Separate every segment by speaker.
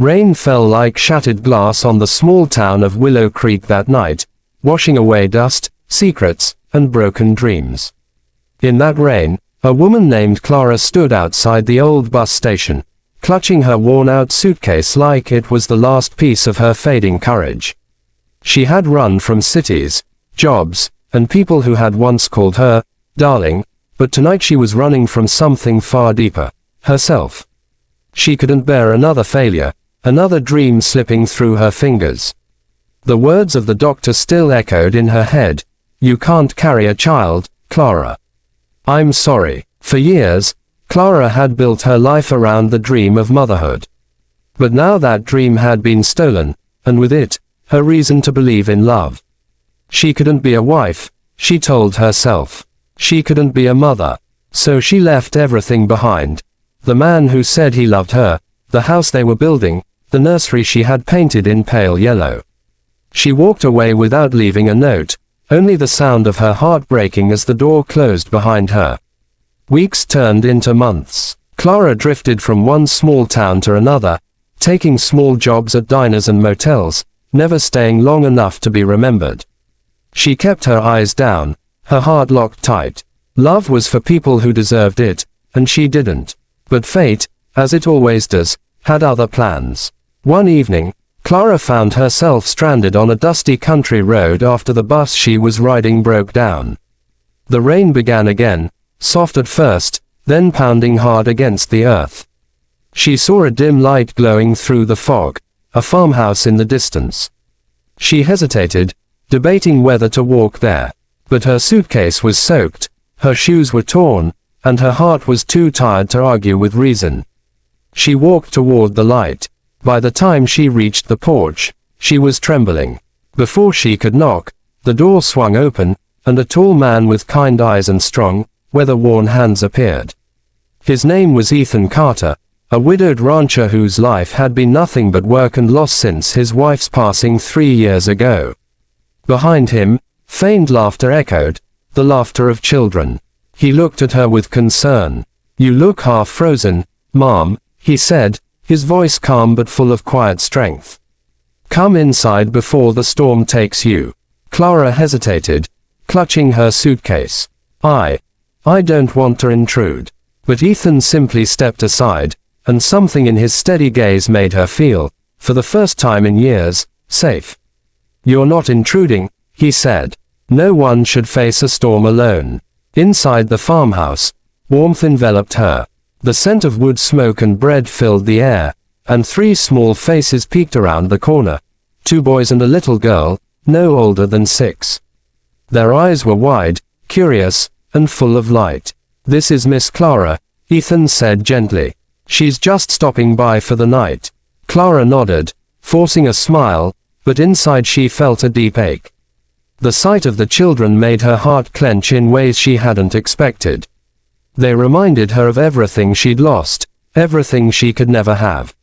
Speaker 1: Rain fell like shattered glass on the small town of Willow Creek that night, washing away dust, secrets, and broken dreams. In that rain, a woman named Clara stood outside the old bus station, clutching her worn-out suitcase like it was the last piece of her fading courage. She had run from cities, jobs, and people who had once called her darling, but tonight she was running from something far deeper, herself. She couldn't bear another failure, another dream slipping through her fingers. The words of the doctor still echoed in her head. "You can't carry a child, Clara." "I'm sorry." For years, Clara had built her life around the dream of motherhood. But now that dream had been stolen, and with it, her reason to believe in love. She couldn't be a wife, she told herself. She couldn't be a mother. So she left everything behind. The man who said he loved her, the house they were building, the nursery she had painted in pale yellow. She walked away without leaving a note, only the sound of her heart breaking as the door closed behind her. Weeks turned into months. Clara drifted from one small town to another, taking small jobs at diners and motels, never staying long enough to be remembered. She kept her eyes down, her heart locked tight. Love was for people who deserved it, and she didn't. But fate, as it always does, had other plans. One evening, Clara found herself stranded on a dusty country road after the bus she was riding broke down. The rain began again, soft at first, then pounding hard against the earth. She saw a dim light glowing through the fog, a farmhouse in the distance. She hesitated, debating whether to walk there. But her suitcase was soaked, her shoes were torn, and her heart was too tired to argue with reason. She walked toward the light. By the time she reached the porch, she was trembling. Before she could knock, the door swung open, and a tall man with kind eyes and strong, weather-worn hands appeared. His name was Ethan Carter, a widowed rancher whose life had been nothing but work and loss since his wife's passing 3 years ago. Behind him, faint laughter echoed, the laughter of children. He looked at her with concern. "You look half frozen, Mom," he said, his voice calm but full of quiet strength. "Come inside before the storm takes you." Clara hesitated, clutching her suitcase. I don't want to intrude." But Ethan simply stepped aside, and something in his steady gaze made her feel, for the first time in years, safe. "You're not intruding," he said. No one should face a storm alone. Inside the farmhouse, warmth enveloped her. The scent of wood smoke and bread filled the air, and 3 small faces peeked around the corner. 2 boys and a little girl, no older than 6. Their eyes were wide, curious, and full of light. "This is Miss Clara," Ethan said gently. "She's just stopping by for the night." Clara nodded, forcing a smile, but inside she felt a deep ache. The sight of the children made her heart clench in ways she hadn't expected. They reminded her of everything she'd lost, everything she could never have.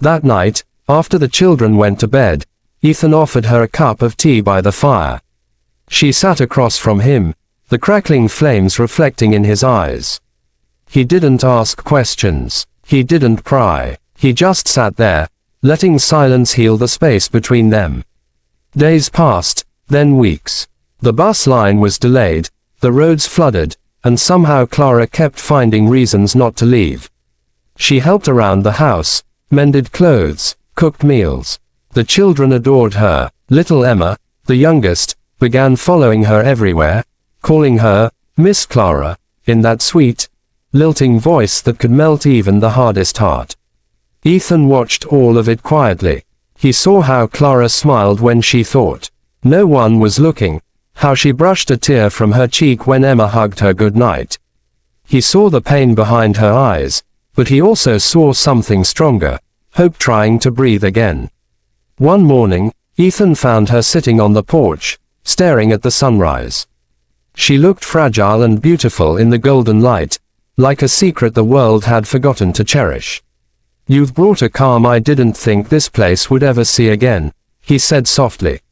Speaker 1: That night, after the children went to bed, Ethan offered her a cup of tea by the fire. She sat across from him, the crackling flames reflecting in his eyes. He didn't ask questions. He didn't pry. He just sat there, letting silence heal the space between them. Days passed, then weeks. The bus line was delayed, the roads flooded, and somehow Clara kept finding reasons not to leave. She helped around the house, mended clothes, cooked meals. The children adored her. Little Emma, the youngest, began following her everywhere, calling her Miss Clara, in that sweet, lilting voice that could melt even the hardest heart. Ethan watched all of it quietly. He saw how Clara smiled when she thought no one was looking, how she brushed a tear from her cheek when Emma hugged her goodnight. He saw the pain behind her eyes, but he also saw something stronger, hope trying to breathe again. One morning, Ethan found her sitting on the porch, staring at the sunrise. She looked fragile and beautiful in the golden light, like a secret the world had forgotten to cherish. "You've brought a calm I didn't think this place would ever see again," he said softly.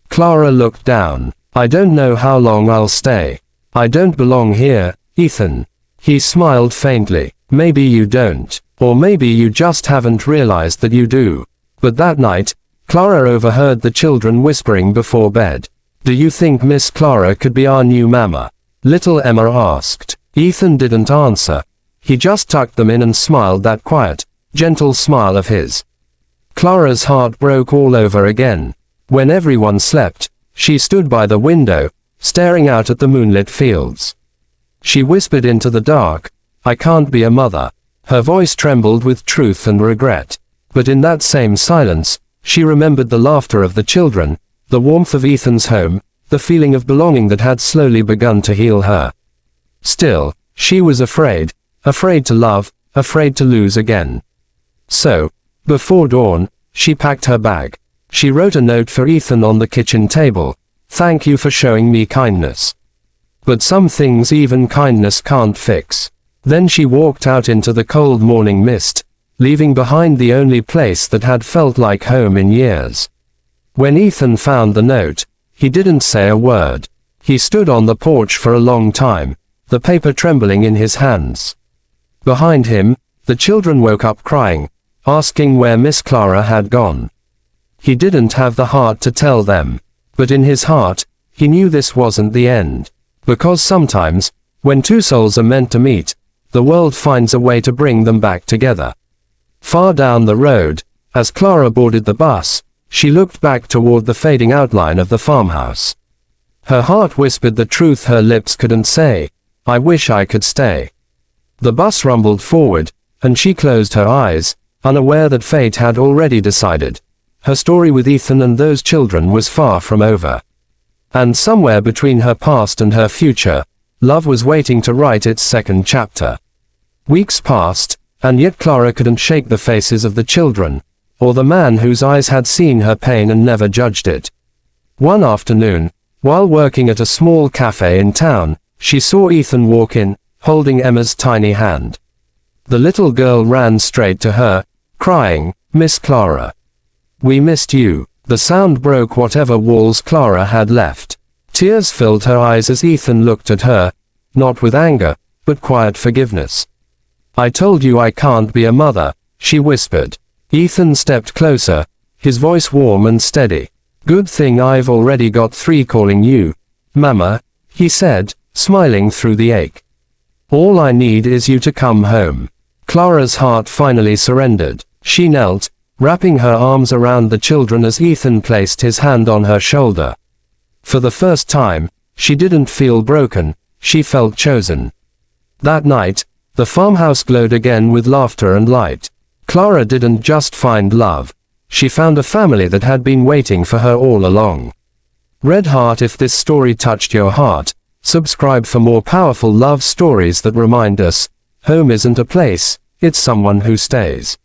Speaker 1: Clara looked down. "I don't know how long I'll stay. I don't belong here, Ethan." He smiled faintly. "Maybe you don't. Or maybe you just haven't realized that you do. But that night, Clara overheard the children whispering before bed. "Do you think Miss Clara could be our new mama?" little Emma asked. Ethan didn't answer. He just tucked them in and smiled that quiet, gentle smile of his. Clara's heart broke all over again. When everyone slept, she stood by the window, staring out at the moonlit fields. She whispered into the dark, "I can't be a mother." Her voice trembled with truth and regret. But in that same silence, she remembered the laughter of the children, the warmth of Ethan's home, the feeling of belonging that had slowly begun to heal her. Still, she was afraid to love, afraid to lose again. So, before dawn, she packed her bag. She wrote a note for Ethan on the kitchen table. "Thank you for showing me kindness. But some things even kindness can't fix." Then she walked out into the cold morning mist, leaving behind the only place that had felt like home in years. When Ethan found the note, he didn't say a word. He stood on the porch for a long time, the paper trembling in his hands. Behind him, the children woke up crying, asking where Miss Clara had gone. He didn't have the heart to tell them. But in his heart, he knew this wasn't the end. Because sometimes, when two souls are meant to meet, the world finds a way to bring them back together. Far down the road, as Clara boarded the bus, she looked back toward the fading outline of the farmhouse. Her heart whispered the truth her lips couldn't say. "I wish I could stay." The bus rumbled forward, and she closed her eyes, unaware that fate had already decided. Her story with Ethan and those children was far from over. And somewhere between her past and her future, love was waiting to write its second chapter. Weeks passed, and yet Clara couldn't shake the faces of the children, or the man whose eyes had seen her pain and never judged it. One afternoon, while working at a small cafe in town, she saw Ethan walk in, holding Emma's tiny hand. The little girl ran straight to her, crying, "Miss Clara. We missed you." The sound broke whatever walls Clara had left. Tears filled her eyes as Ethan looked at her, not with anger, but quiet forgiveness. "I told you I can't be a mother," she whispered. Ethan stepped closer, his voice warm and steady. "Good thing I've already got 3 calling you Mama," he said, smiling through the ache. "All I need is you to come home." Clara's heart finally surrendered. She knelt, wrapping her arms around the children as Ethan placed his hand on her shoulder. For the first time, she didn't feel broken, she felt chosen. That night, the farmhouse glowed again with laughter and light. Clara didn't just find love. She found a family that had been waiting for her all along. Red heart, if this story touched your heart, subscribe for more powerful love stories that remind us, home isn't a place, it's someone who stays.